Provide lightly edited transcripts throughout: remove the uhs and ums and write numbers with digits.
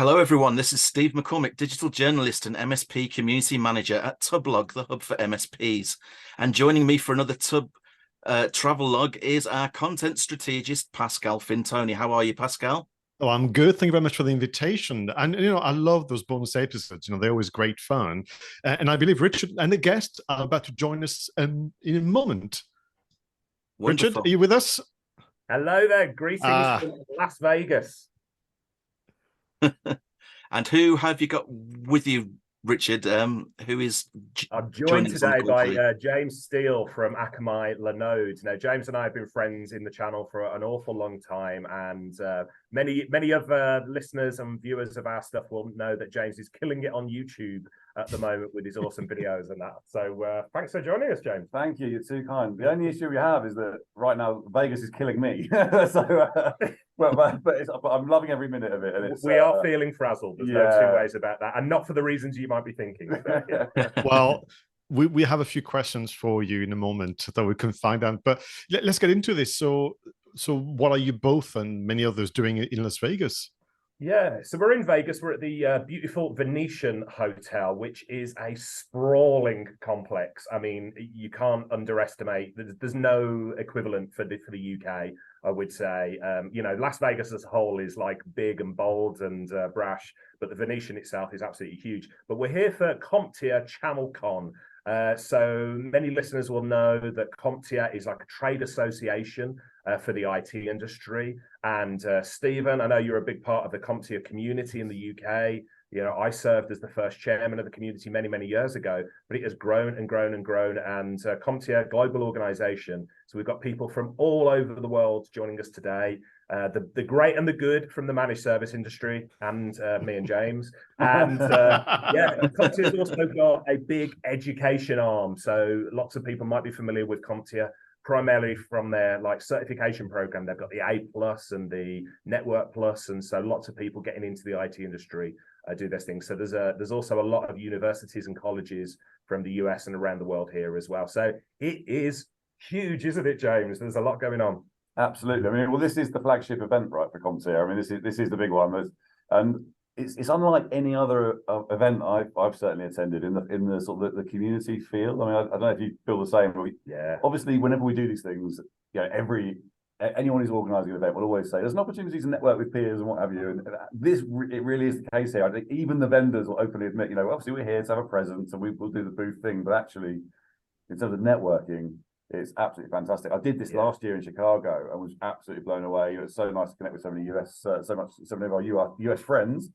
Hello, everyone. This is Steve McCormick, digital journalist and MSP community manager at Tublog, the hub for MSPs. And joining me for another Tubb Travelogue is our content strategist, Pascal Fintoni. How are you, Pascal? Oh, I'm good. Thank you very much for the invitation. And, I love those bonus episodes. They're always great fun. And I believe Richard and the guest are about to join us in a moment. Wonderful. Richard, are you with us? Hello there. Greetings from Las Vegas. And who have you got with you, Richard? Who is I'm joined today by James Steele from Akamai Linode. Now, James and I have been friends in the channel for an awful long time, and many of listeners and viewers of our stuff will know that James is killing it on YouTube at the moment with his awesome videos and that. So thanks for joining us, James. Thank you. You're too kind. The only issue we have is that right now Vegas is killing me. But I'm loving every minute of it. And we are feeling frazzled. There's no two ways about that, and not for the reasons you might be thinking. Well, we have a few questions for you in a moment that we can find out. But let's get into this. So what are you both and many others doing in Las Vegas? Yeah, so we're in Vegas. We're at the beautiful Venetian Hotel, which is a sprawling complex. I mean, you can't underestimate. There's no equivalent for the UK, I would say. Las Vegas as a whole is like big and bold and brash, but the Venetian itself is absolutely huge. But we're here for CompTIA ChannelCon. So many listeners will know that CompTIA is like a trade association for the IT industry. And Stephen, I know you're a big part of the CompTIA community in the UK. I served as the first chairman of the community many years ago, but it has grown and grown and grown. And CompTIA, global organization. So we've got people from all over the world joining us today. The great and the good from the managed service industry, and me and James. And CompTIA's also got a big education arm. So lots of people might be familiar with CompTIA, primarily from their certification program. They've got the A+ and the Network Plus, and so lots of people getting into the IT industry do this thing. So there's also a lot of universities and colleges from the US and around the world here as well. So it is huge, isn't it, James? There's a lot going on. Absolutely. I mean, well, this is the flagship event, right, for CompTIA. I mean, this is the big one. And it's unlike any other event I've certainly attended in the sort of the community field. I mean, I don't know if you feel the same, but obviously, whenever we do these things, anyone who's organising an event will always say there's an opportunity to network with peers and what have you. And it really is the case here. I think even the vendors will openly admit, obviously we're here to have a presence and we'll do the booth thing, but actually, in terms of networking, it's absolutely fantastic. I did this last year in Chicago and was absolutely blown away. It was so nice to connect with so many of our US friends.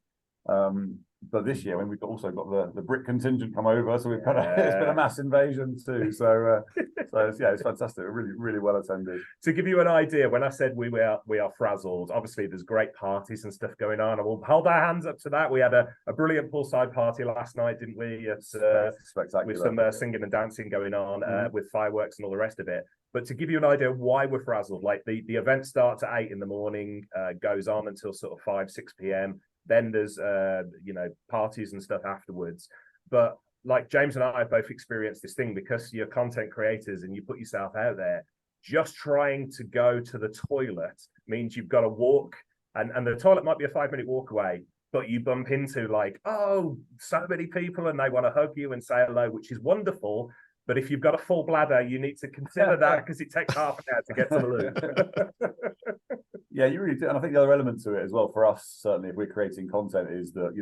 But this year, when we've also got the Brit contingent come over, so we've kind of it's been a mass invasion too. So it's fantastic. Really well attended. To give you an idea, when I said we are frazzled, obviously there's great parties and stuff going on, and we'll hold our hands up to that. We had a brilliant poolside party last night, didn't we? It's spectacular, with some singing and dancing going on, with fireworks and all the rest of it. But to give you an idea why we're frazzled, like the event starts at 8 in the morning, goes on until sort of 5-6 p.m. Then there's parties and stuff afterwards. But like James and I have both experienced this thing, because you're content creators and you put yourself out there, just trying to go to the toilet means you've got to walk, and the toilet might be a 5-minute walk away, but you bump into so many people and they want to hug you and say hello, which is wonderful. But if you've got a full bladder, you need to consider that, because it takes half an hour to get to the loo. Yeah, you really do. And I think the other element to it as well for us, certainly if we're creating content, is that,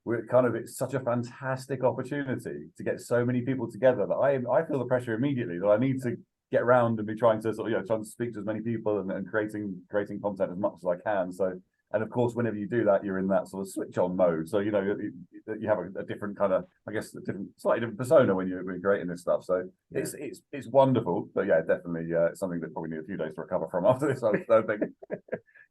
we're kind of, it's such a fantastic opportunity to get so many people together that I feel the pressure immediately that I need to get around and be trying to trying to speak to as many people and creating content as much as I can. So, and of course, whenever you do that, you're in that sort of switch on mode. So, you have a different kind of, I guess, slightly different persona when you're creating this stuff. So it's wonderful. But yeah, definitely it's something that probably need a few days to recover from after this, I think.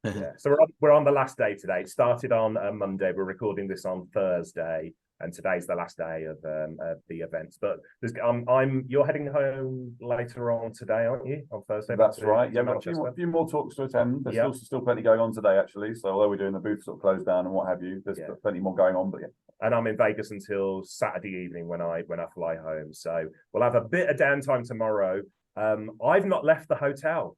Yeah. So we're on the last day today. It started on Monday. We're recording this on Thursday, and today's the last day of the events. But you're heading home later on today, aren't you? On Thursday. That's right. Yeah, we've got a few more talks to attend. There's still plenty going on today, actually. So although we're doing the booth sort of closed down and what have you, there's plenty more going on. But yeah. And I'm in Vegas until Saturday evening when I fly home. So we'll have a bit of downtime tomorrow. I've not left the hotel.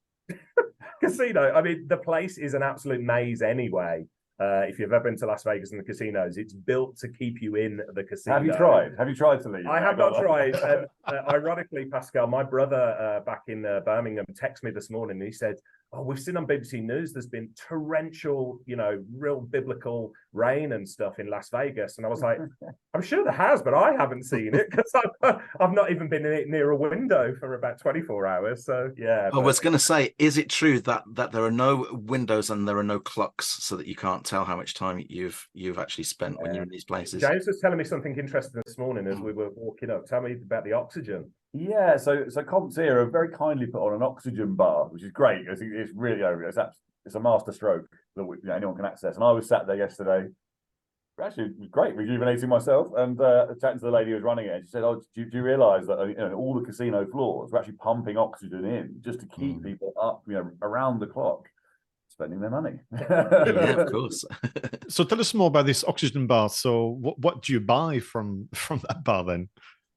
Casino. I mean, the place is an absolute maze anyway. If you've ever been to Las Vegas and the casinos, it's built to keep you in the casino. Have you tried? Have you tried to leave? I have not tried. Ironically, Pascal, my brother back in Birmingham texted me this morning and he said, "Oh, we've seen on BBC News there's been torrential, real biblical rain and stuff in Las Vegas." And I was like, "I'm sure there has, but I haven't seen it because I've not even been near a window for about 24 hours." So yeah. I was going to say, is it true that there are no windows and there are no clocks, so that you can't tell how much time you've actually spent when you're in these places? James was telling me something interesting this morning as we were walking up. Tell me about the oxygen. Yeah, so CompTIA have very kindly put on an oxygen bar, which is great. It's really it's a master stroke that anyone can access. And I was sat there yesterday. Actually, it was great, rejuvenating myself, and chatting to the lady who was running it. And she said, "Oh, do you realise that all the casino floors are actually pumping oxygen in just to keep people up, around the clock, spending their money?" Yeah, of course. So tell us more about this oxygen bar. So what do you buy from that bar then?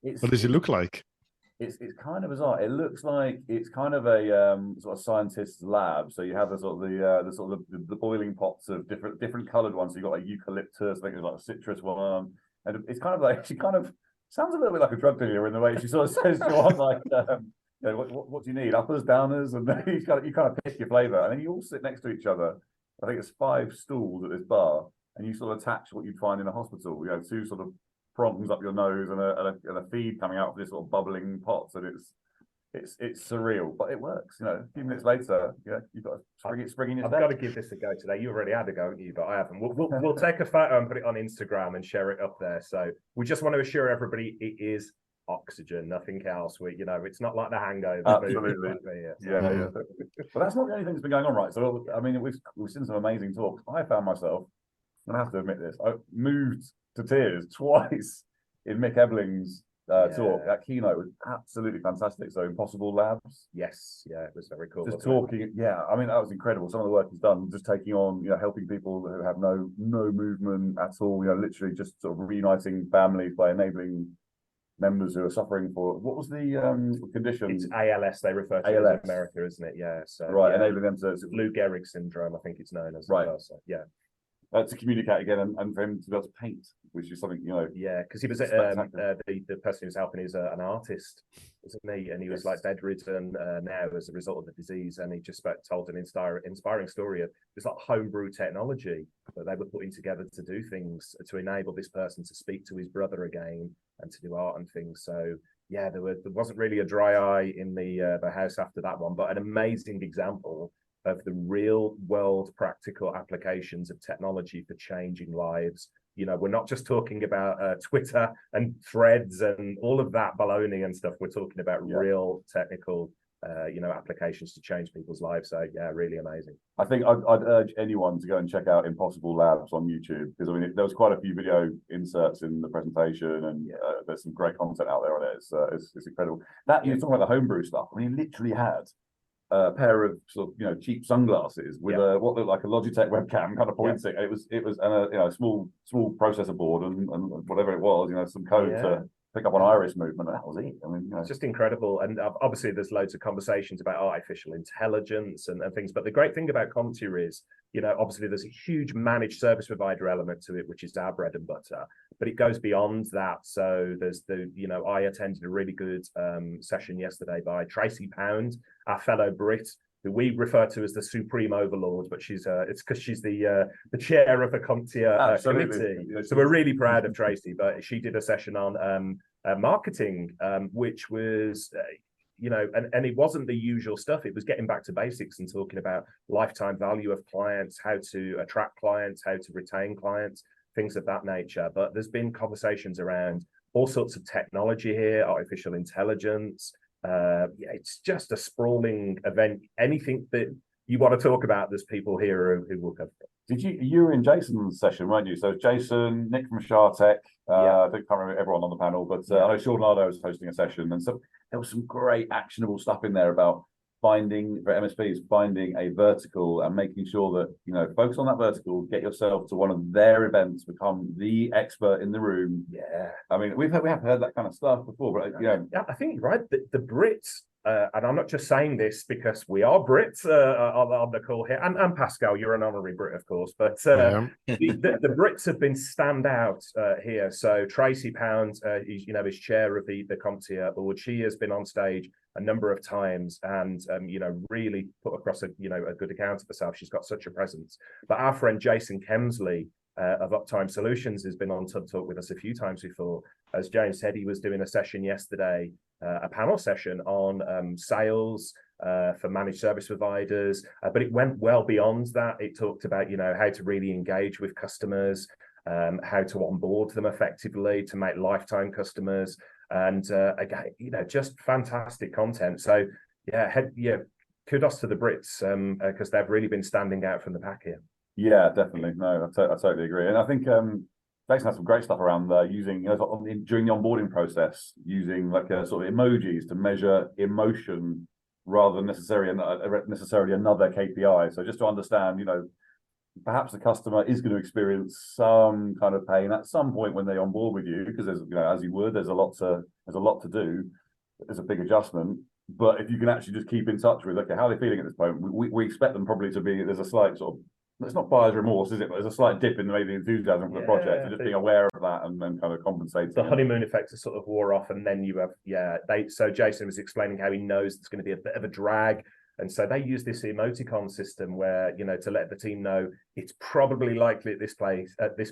What does it look like? It's kind of bizarre. It looks like it's kind of a sort of scientist's lab. So you have the boiling pots of different coloured ones. So you got like eucalyptus, I think there's like a citrus one, and it's kind of like, she kind of sounds a little bit like a drug dealer in the way she sort of says, "John, like, what do you need? Uppers, downers?" And then you kind of pick your flavour, and then you all sit next to each other. I think it's 5 stools at this bar, and you sort of attach what you'd find in a hospital. 2 sort of prongs up your nose and a feed coming out of this sort of bubbling pot, and it's surreal, but it works. A few minutes later, you've got a spring in your step. I've got to give this a go today. You already had a go, haven't you? But I haven't. We'll take a photo and put it on Instagram and share it up there. So we just want to assure everybody it is oxygen, nothing else. It's not like the Hangover. Absolutely. Yeah. But that's not the only thing that's been going on, right? So I mean, we've seen some amazing talks. I found myself, and I have to admit this, I moved to tears twice in Mick Eveling's talk. That keynote was absolutely fantastic. So Impossible Labs. Yes, yeah, it was very cool. Just talking, I mean, that was incredible. Some of the work he's done, just taking on, helping people who have no movement at all, literally just sort of reuniting families by enabling members who are suffering for, what was the condition? It's ALS, they refer to it in America, isn't it? Yeah. So enabling them to Lou Gehrig syndrome, I think it's known as. Right. Well, so, yeah. To communicate again and for him to be able to paint, which is something, Yeah, because he was the person who was helping is an artist, isn't he? And he was like bedridden now as a result of the disease, and he just told an inspiring story of this like homebrew technology that they were putting together to do things to enable this person to speak to his brother again and to do art and things. So yeah, there wasn't really a dry eye in the house after that one, but an amazing example of the real world practical applications of technology for changing lives. We're not just talking about Twitter and threads and all of that baloney and stuff. We're talking about real technical, applications to change people's lives. So yeah, really amazing. I think I'd urge anyone to go and check out Impossible Labs on YouTube, because I mean, there was quite a few video inserts in the presentation, and there's some great content out there on it. It's incredible. That you're talking about the homebrew stuff. I mean, he literally had a pair of sort of cheap sunglasses with what looked like a Logitech webcam kind of pointing. It was and a small processor board and whatever it was, some code to pick up on iris movement, and that was it. I mean, it's just incredible. And obviously there's loads of conversations about artificial intelligence and things, but the great thing about CompTIA is, obviously there's a huge managed service provider element to it, which is our bread and butter, but it goes beyond that. So there's I attended a really good session yesterday by Tracy Pound, our fellow Brit, who we refer to as the Supreme Overlord, but it's because she's the chair of the CompTIA committee. So we're really proud of Tracy. But she did a session on marketing, which was and it wasn't the usual stuff. It was getting back to basics and talking about lifetime value of clients, how to attract clients, how to retain clients, things of that nature. But there's been conversations around all sorts of technology here, artificial intelligence. It's just a sprawling event. Anything that you want to talk about, there's people here who will come. You were in Jason's session, weren't you? So Jason, Nick from SharTech, I can't remember everyone on the panel, but I know Sean Nardo was hosting a session, and so there was some great actionable stuff in there about finding a vertical and making sure that, focus on that vertical, get yourself to one of their events, become the expert in the room. Yeah. I mean, we have heard that kind of stuff before, but I think, right, the Brits and I'm not just saying this because we are Brits on the call here, and Pascal, you're an honorary Brit, of course, but the Brits have been standout here. So Tracy Pound, is chair of the CompTIA board. She has been on stage a number of times and really put across a good account of herself. She's got such a presence. But our friend Jason Kemsley of Uptime Solutions has been on Tubb Talk with us a few times before. As James said, he was doing a session yesterday, a panel session on sales for managed service providers, but it went well beyond that. It talked about how to really engage with customers, how to onboard them effectively to make lifetime customers, and again, just fantastic content. So kudos to the Brits because they've really been standing out from the pack here. Yeah, definitely. No, I totally agree. And I think Jason has some great stuff around using during the onboarding process, using like sort of emojis to measure emotion rather than necessarily another KPI. So just to understand, perhaps the customer is going to experience some kind of pain at some point when they onboard with you, because there's there's a lot to do. There's a big adjustment. But if you can actually just keep in touch with, okay, how are they feeling at this point? We expect them probably to be, there's a slight sort of, it's not buyer's remorse, is it? But there's a slight dip in maybe enthusiasm for the project. So just being aware of that and then kind of compensating. The honeymoon effect has sort of wore off, and then you have so Jason was explaining how he knows it's going to be a bit of a drag, and so they use this emoticon system where to let the team know it's probably likely at this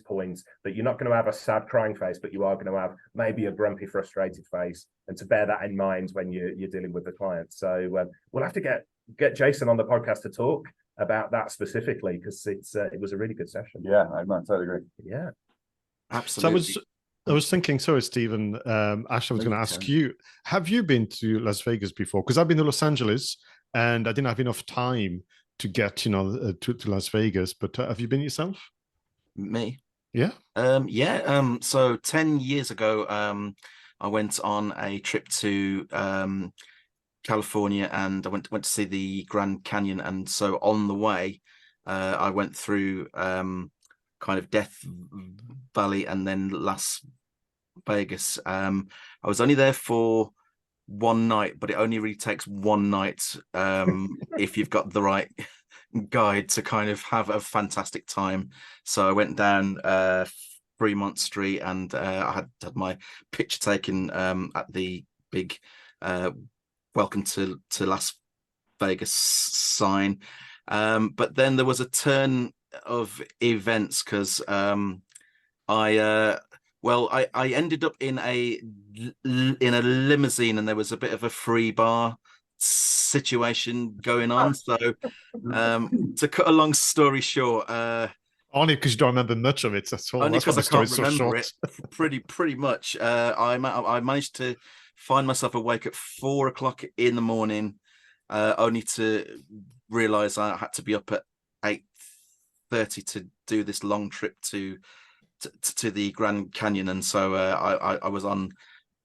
point that you're not going to have a sad crying face, but you are going to have maybe a grumpy frustrated face, and to bear that in mind when you're dealing with the client. So we'll have to get Jason on the podcast to talk about that specifically, because it was a really good session. Yeah, I totally agree. Yeah, absolutely. So I was thinking, sorry, Stephen, Ash, I was going to ask you, have you been to Las Vegas before? Because I've been to Los Angeles and I didn't have enough time to get, to Las Vegas, but have you been yourself? Me? Yeah. So 10 years ago, I went on a trip to California, and I went to see the Grand Canyon, and so on the way I went through kind of Death Valley and then Las Vegas. I was only there for one night, but it only really takes one night if you've got the right guide to kind of have a fantastic time. So I went down Fremont Street, and I had my picture taken at the big welcome to Las Vegas sign, but then there was a turn of events because I ended up in a limousine, and there was a bit of a free bar situation going on. So to cut a long story short, only because you don't remember much of it. That's all. Only because I can't remember it. Pretty much. I managed to find myself awake at 4 o'clock in the morning, only to realize I had to be up at 8:30 to do this long trip to the Grand Canyon, and so I was on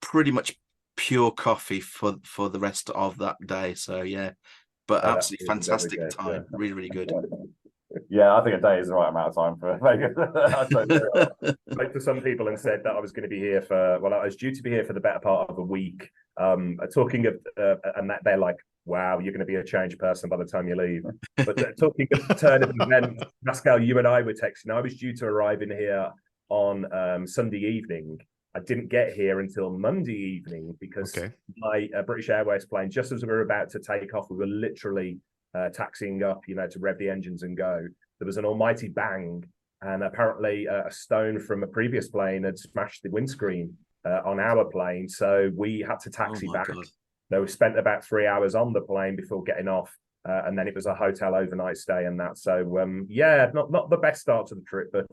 pretty much pure coffee for the rest of that day. So yeah, but absolutely fantastic time. Yeah. Really good. Yeah, I think a day is the right amount of time for Vegas. I spoke to some people and said that I was going to be here I was due to be here for the better part of a week. Talking of, and that they're like, wow, you're going to be a changed person by the time you leave. But talking of the turn of events, Pascal, you and I were texting. I was due to arrive in here on Sunday evening. I didn't get here until Monday evening because my British Airways plane, just as we were about to take off, we were literally taxiing up, to rev the engines and go. There was an almighty bang, and apparently a stone from a previous plane had smashed the windscreen on our plane. So we had to taxi back. So we spent about 3 hours on the plane before getting off, and then it was a hotel overnight stay and that. So not the best start to the trip, but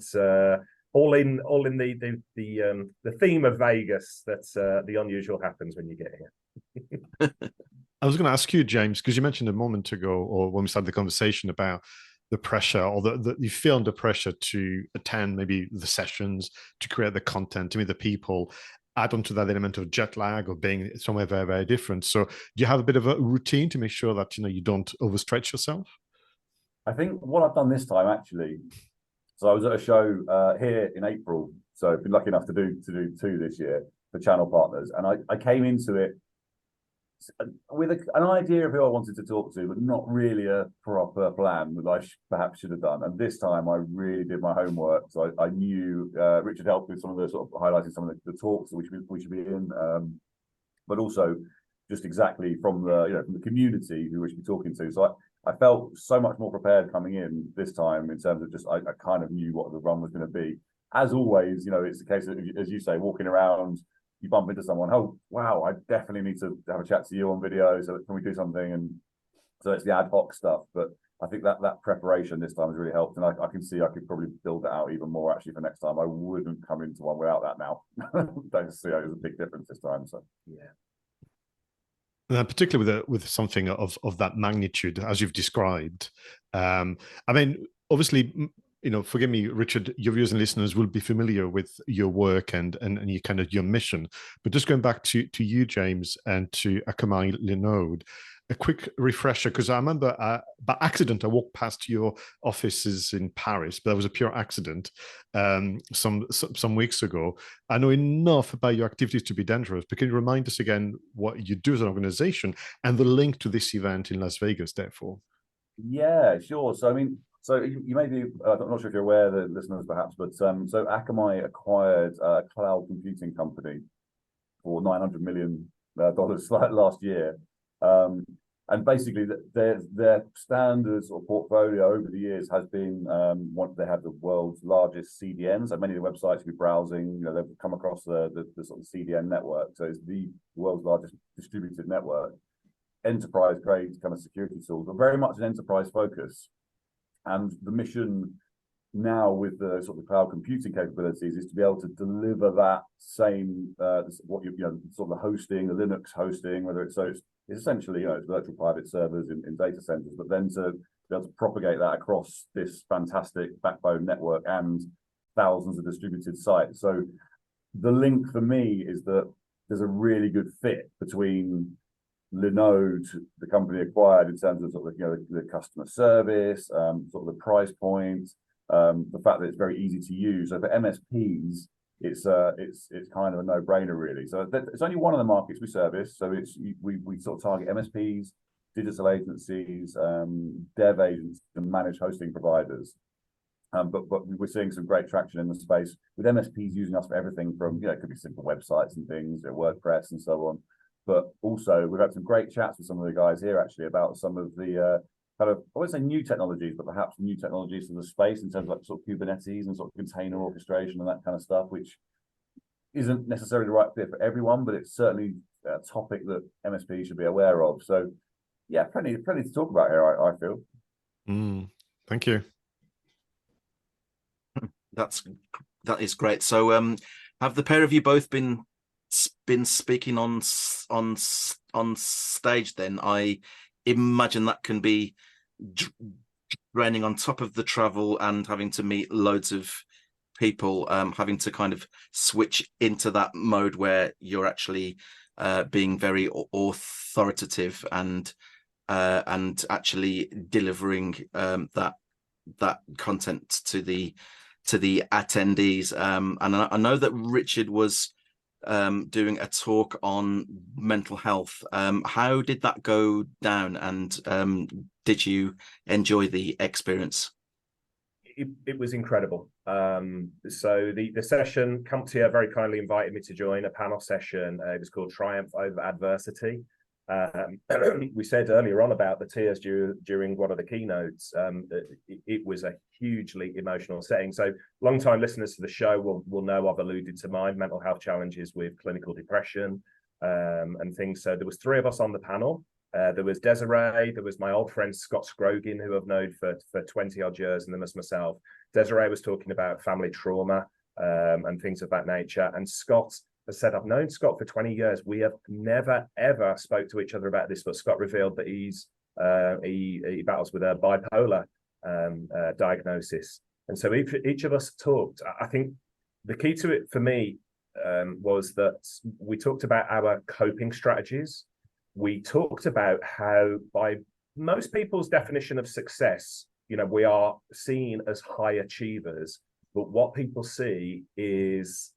all in the theme of Vegas. That's the unusual happens when you get here. I was going to ask you, James, because you mentioned a moment ago, or when we started the conversation, about the pressure, or the you feel under pressure to attend maybe the sessions, to create the content, to meet the people. Add on to that element of jet lag or being somewhere very, very different. So do you have a bit of a routine to make sure that you don't overstretch yourself? I think what I've done this time, actually, so I was at a show here in April, so I've been lucky enough to do two this year for channel partners, and I came into it with an idea of who I wanted to talk to, but not really a proper plan that I perhaps should have done. And this time I really did my homework. So I knew Richard helped with some of the sort of highlighting some of the talks that we should be in, but also just exactly from the from the community who we should be talking to. So I felt so much more prepared coming in this time in terms of just I kind of knew what the run was going to be. As always, it's the case of, as you say, walking around, you bump into someone, oh, wow, I definitely need to have a chat to you on video, so can we do something? And so it's the ad hoc stuff, but I think that preparation this time has really helped, and I can see I could probably build that out even more actually for next time. I wouldn't come into one without that now. Don't see there's a big difference this time, so yeah. Particularly with something of that magnitude, as you've described. I mean, obviously, forgive me, Richard, your viewers and listeners will be familiar with your work and your kind of your mission. But just going back to you, James, and to Akamai Linode, a quick refresher, because I remember by accident I walked past your offices in Paris, but that was a pure accident some weeks ago. I know enough about your activities to be dangerous, but can you remind us again what you do as an organization and the link to this event in Las Vegas, therefore? Yeah, sure. So I mean, so you may be, I'm not sure if you're aware, the listeners perhaps, but so Akamai acquired a cloud computing company for $900 million last year. And basically their standards or portfolio over the years has been they have the world's largest CDNs. So many of the websites you're browsing, they've come across the sort of CDN network. So it's the world's largest distributed network, enterprise grade kind of security tools, but very much an enterprise focus. And the mission now with the sort of cloud computing capabilities is to be able to deliver that same sort of the hosting, the Linux hosting, whether it's essentially it's virtual private servers in data centers, but then to be able to propagate that across this fantastic backbone network and thousands of distributed sites. So the link for me is that there's a really good fit between Linode, the company acquired, in terms of sort of the customer service, sort of the price point, the fact that it's very easy to use. So for MSPs, it's kind of a no-brainer really. So it's only one of the markets we service. So we sort of target MSPs, digital agencies, dev agents, and managed hosting providers. But we're seeing some great traction in the space with MSPs using us for everything from it could be simple websites and things, WordPress and so on. But also we've had some great chats with some of the guys here actually about some of the kind of, I wouldn't say new technologies, but perhaps new technologies for the space in terms of like sort of Kubernetes and sort of container orchestration and that kind of stuff, which isn't necessarily the right fit for everyone, but it's certainly a topic that MSP should be aware of. So yeah, plenty to talk about here, I feel. Thank you. That is great. So have the pair of you both been speaking on stage then? I imagine that can be draining on top of the travel and having to meet loads of people, having to kind of switch into that mode where you're actually being very authoritative and actually delivering that content to the attendees. And I know that Richard was doing a talk on mental health. How did that go down, and did you enjoy the experience? It was incredible. So the session, CompTIA very kindly invited me to join a panel session. It was called Triumph Over Adversity. We said earlier on about the tears during one of the keynotes. It was a hugely emotional setting. So long-time listeners to the show will know I've alluded to my mental health challenges with clinical depression and things. So there was 3 of us on the panel. There was Desiree, there was my old friend Scott Scroggin, who I've known for 20 odd years, and there was myself. Desiree was talking about family trauma and things of that nature. And Scott has said, I've known Scott for 20 years. We have never, ever spoke to each other about this, but Scott revealed that he battles with a bipolar diagnosis. And so each of us talked. I think the key to it for me was that we talked about our coping strategies. We talked about how, by most people's definition of success, we are seen as high achievers, but what people see is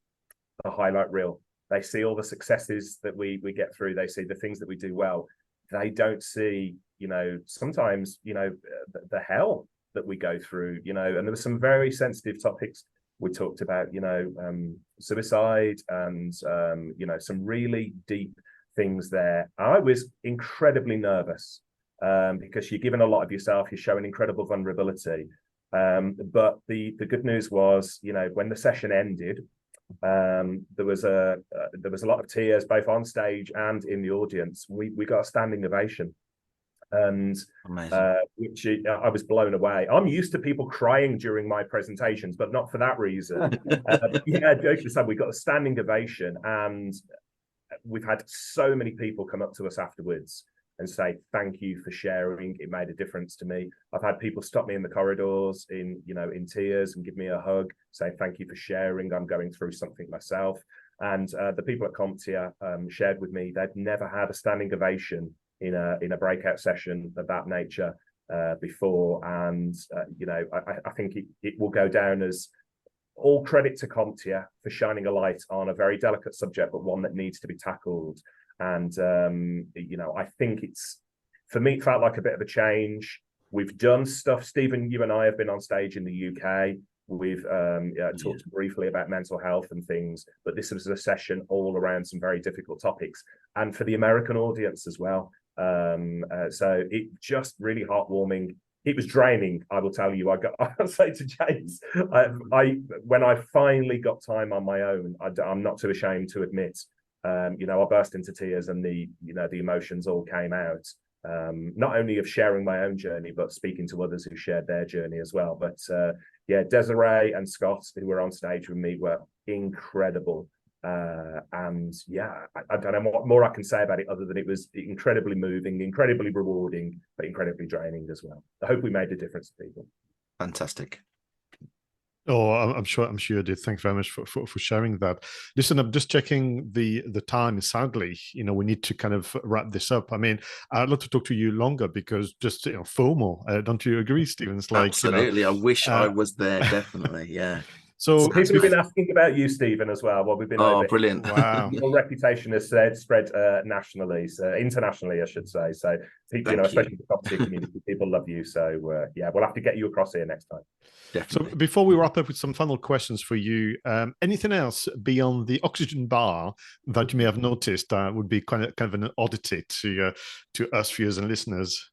the highlight reel. They see all the successes that we get through. They see the things that we do well. They don't see, sometimes, the hell that we go through, and there were some very sensitive topics we talked about, suicide and, some really deep things there. I was incredibly nervous because you're giving a lot of yourself, you're showing incredible vulnerability. But the good news was, when the session ended, there was a lot of tears both on stage and in the audience. We got a standing ovation, and which I was blown away. I'm used to people crying during my presentations, but not for that reason. Joking aside, we got a standing ovation, and we've had so many people come up to us afterwards and say, thank you for sharing. It made a difference to me. I've had people stop me in the corridors in tears and give me a hug, say, thank you for sharing. I'm going through something myself. And the people at CompTIA shared with me they'd never had a standing ovation in a breakout session of that nature before. And, I think it will go down as all credit to CompTIA for shining a light on a very delicate subject, but one that needs to be tackled. And, I think for me, it felt like a bit of a change. We've done stuff. Stephen, you and I have been on stage in the UK. We've talked briefly about mental health and things, but this was a session all around some very difficult topics, and for the American audience as well. So it just really heartwarming. It was draining, I will tell you. I'll say to James, when I finally got time on my own, I'm not too ashamed to admit, I burst into tears, and the emotions all came out. Not only of sharing my own journey, but speaking to others who shared their journey as well. But Desiree and Scott, who were on stage with me, were incredible. And I don't know what more I can say about it other than it was incredibly moving, incredibly rewarding, but incredibly draining as well. I hope we made a difference to people. Fantastic. Oh, I'm sure you did. Thanks very much for sharing that. Listen, I'm just checking the time. Sadly, we need to kind of wrap this up. I mean, I'd love to talk to you longer because just FOMO. Don't you agree, Stephen? It's like absolutely. I wish I was there. Definitely, yeah. So people have been asking about you, Stephen, as well. While we've been over brilliant! Wow, your reputation has spread nationally, so internationally, I should say. So people, especially the CompTIA community, people love you. So we'll have to get you across here next time. Definitely. So before we wrap up with some final questions for you, anything else beyond the oxygen bar that you may have noticed would be kind of an oddity to us viewers and listeners?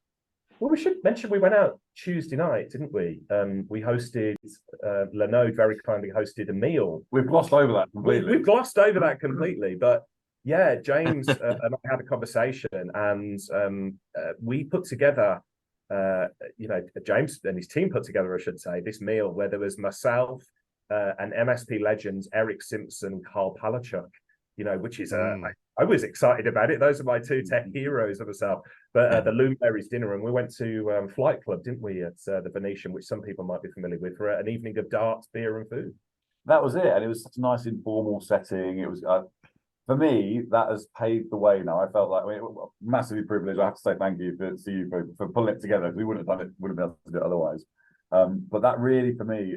Well, we should mention we went out Tuesday night, didn't we? We hosted, Linode very kindly hosted a meal. We've glossed over that completely. We've glossed over that completely. But yeah, James and I had a conversation, and we put together, James and his team put together, I should say, this meal where there was myself and MSP legends, Eric Simpson, Carl Palachuk, which is I was excited about it. Those are my two tech heroes of myself. But the Luminaries dinner, and we went to Flight Club, didn't we, at the Venetian, which some people might be familiar with, for an evening of darts, beer, and food. That was it, and it was such a nice informal setting. It was for me, that has paved the way now. I felt like, massively privileged. I have to say thank you for pulling it together. We wouldn't have done it, wouldn't have been able to do it otherwise. But that really, for me,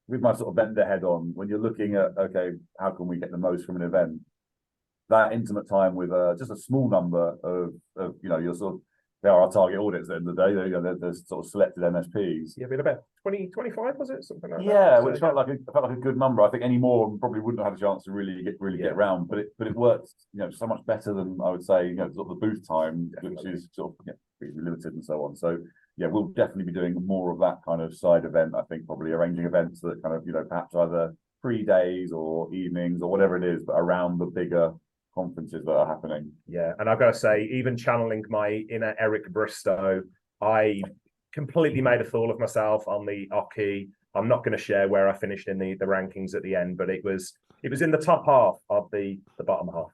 with my sort of vendor head on, when you're looking at, okay, how can we get the most from an event? That intimate time with just a small number of your sort of, they are our target audience at the end of the day. They're sort of selected MSPs. Yeah, we had about 20, 25, was it? Something like that. Yeah, which felt like a good number. I think any more probably wouldn't have had a chance to really get around. But it worked, so much better than I would say, sort of the booth time, which is sort of pretty limited and so on. So yeah, we'll definitely be doing more of that kind of side event. I think probably arranging events that kind of perhaps either 3 days or evenings or whatever it is, but around the bigger conferences that are happening. Yeah, and I've got to say, even channeling my inner Eric Bristow, I completely made a fool of myself on the Oki. I'm not going to share where I finished in the rankings at the end, but it was in the top half of the bottom half.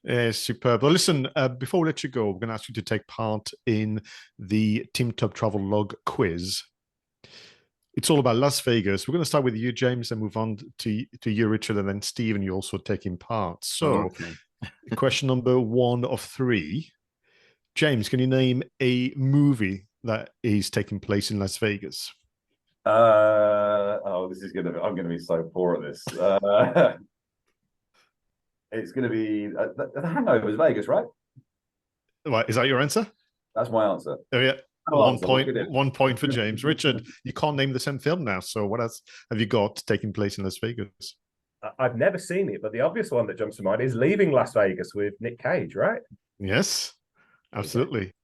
Yeah, superb. Well, listen, before we let you go, we're going to ask you to take part in the Team Tubb Travelogue Quiz. It's all about Las Vegas. We're going to start with you, James, and move on to you, Richard, and then Stephen, you also taking part. So, question number 1 of 3. James, can you name a movie that is taking place in Las Vegas? I'm gonna be so poor at this. It's gonna be the Hangover is Vegas, right? Right, is that your answer? That's my answer. Oh yeah. Oh, 1 point for James. Richard, you can't name the same film now. So what else have you got taking place in Las Vegas? I've never seen it, but the obvious one that jumps to mind is Leaving Las Vegas with Nick Cage, right? Yes, absolutely.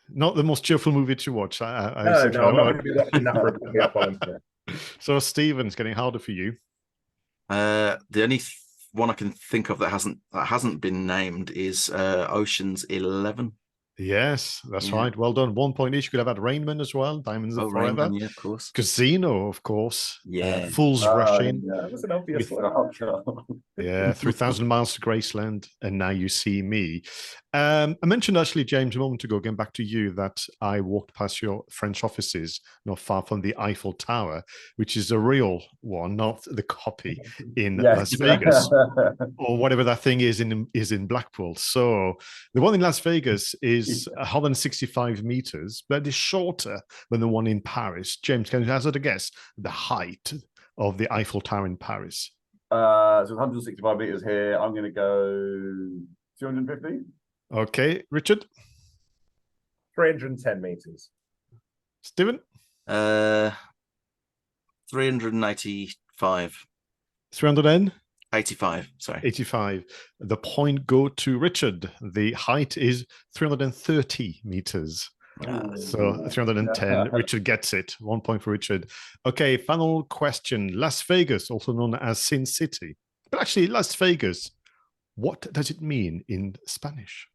Not the most cheerful movie to watch. No, I'm not going to be watching that for a volunteer. So Stephen's getting harder for you. The only one I can think of that hasn't been named is Ocean's 11. Yes, that's right. Well done. 1 point each. You could have had Rainman as well. Diamonds Are Forever. Rainman, yeah, of course. Casino, of course. Yeah. Fools Rush In. Yeah, that was an obvious one. Yeah, 3,000 Miles to Graceland, and Now You See Me. I mentioned actually, James, a moment ago, getting back to you, that I walked past your French offices not far from the Eiffel Tower, which is a real one, not the copy in Las Vegas or whatever that thing is in Blackpool. So the one in Las Vegas is 165 meters, but it's shorter than the one in Paris. James, can you hazard a guess the height of the Eiffel Tower in Paris? So 165 meters here. I'm going to go 250. Okay, Richard? 310 meters. Stephen? 385. 385, sorry. 85. The point go to Richard. The height is 330 meters. So 310. Richard gets it. 1 point for Richard. Okay, final question. Las Vegas, also known as Sin City. But actually, Las Vegas, what does it mean in Spanish?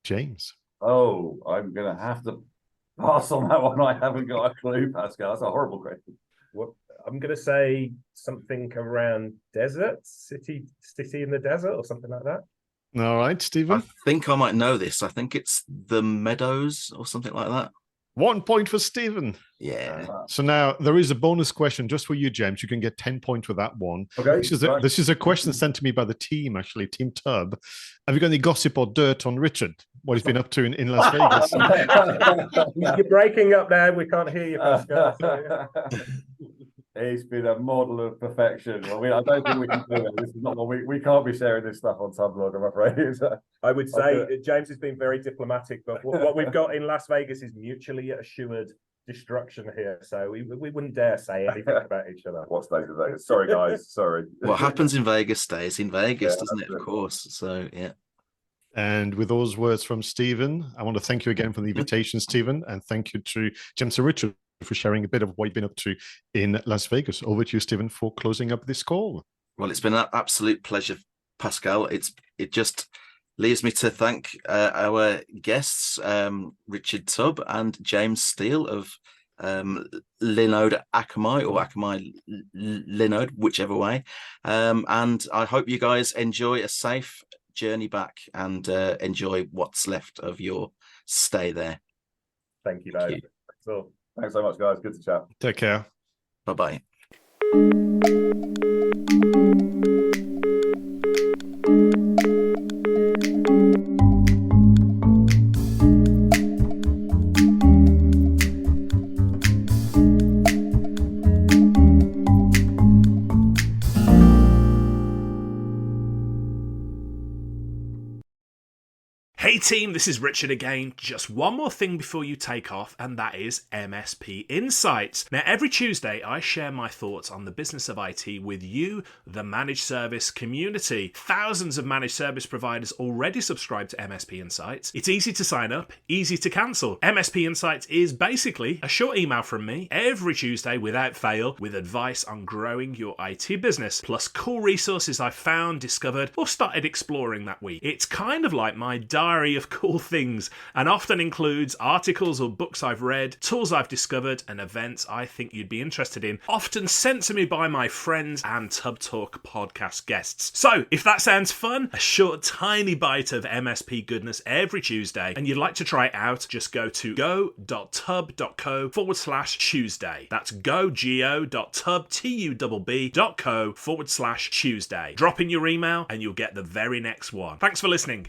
James? Oh, I'm going to have to pass on that one. I haven't got a clue, Pascal. That's a horrible question. What I'm going to say something around desert, city in the desert or something like that. All right, Stephen? I think I might know this. I think it's the Meadows or something like that. 1 point for Stephen. Yeah. So now there is a bonus question just for you, James. You can get 10 points for that one. Okay. This is a question sent to me by the team, actually, Team Tubb. Have you got any gossip or dirt on Richard? What he's been up to in Las Vegas? You're breaking up there. We can't hear you, Pascal. So, yeah. He's been a model of perfection. I don't think we can do it. This is not what we can't be sharing this stuff on Tublog, I'm afraid. I would say James has been very diplomatic, but what we've got in Las Vegas is mutually assured destruction here. So we wouldn't dare say anything about each other. What stays in Vegas? Sorry, guys. Sorry. What happens in Vegas stays in Vegas, doesn't it? Of course. So, yeah. And with those words from Stephen, I want to thank you again for the invitation, Stephen, and thank you to James and Richard for sharing a bit of what you've been up to in Las Vegas. Over to you, Stephen, for closing up this call. Well, it's been an absolute pleasure, Pascal. It just leaves me to thank our guests, Richard Tubb and James Steele of Linode Akamai or Akamai Linode, whichever way. And I hope you guys enjoy a safe journey back and enjoy what's left of your stay there. Thank you, Dave. Thanks so much, guys. Good to chat. Take care. Bye-bye. Hey team, this is Richard again. Just one more thing before you take off, and that is MSP Insights. Now, every Tuesday, I share my thoughts on the business of IT with you, the managed service community. Thousands of managed service providers already subscribe to MSP Insights. It's easy to sign up, easy to cancel. MSP Insights is basically a short email from me every Tuesday without fail with advice on growing your IT business, plus cool resources I've found, discovered, or started exploring that week. It's kind of like my diary of cool things and often includes articles or books I've read, tools I've discovered, and events I think you'd be interested in, often sent to me by my friends and Tubb Talk podcast guests. So if that sounds fun, a short tiny bite of MSP goodness every Tuesday, and you'd like to try it out, just go to go.tubb.co/Tuesday. That's go.tubb.co/Tuesday. Drop in your email and you'll get the very next one. Thanks for listening.